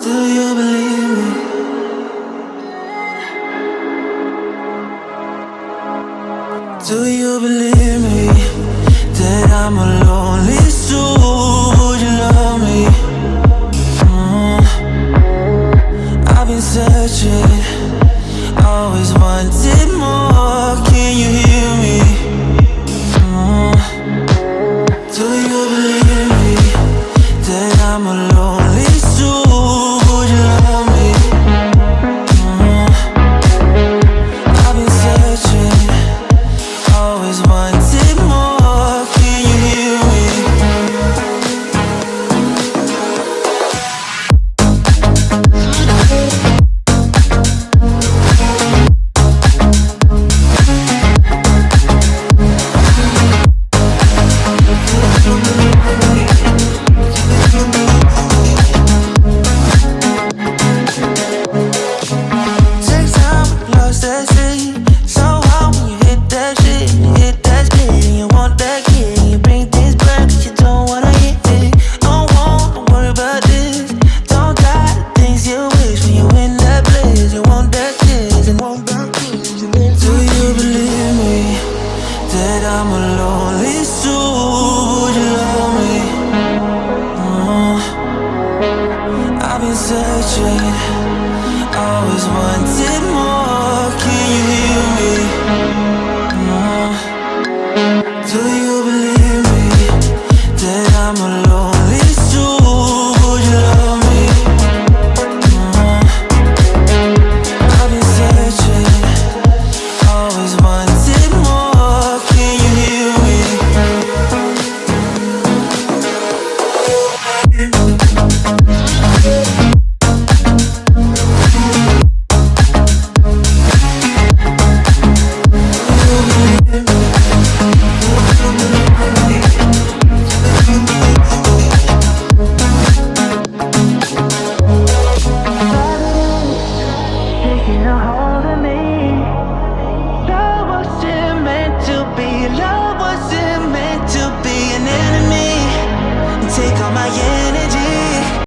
Do you believe me? Do you believe me that I'm a lonely soul? Would you love me? I've been searching, always wanted more. Can you hear me? Do you believe me that I'm a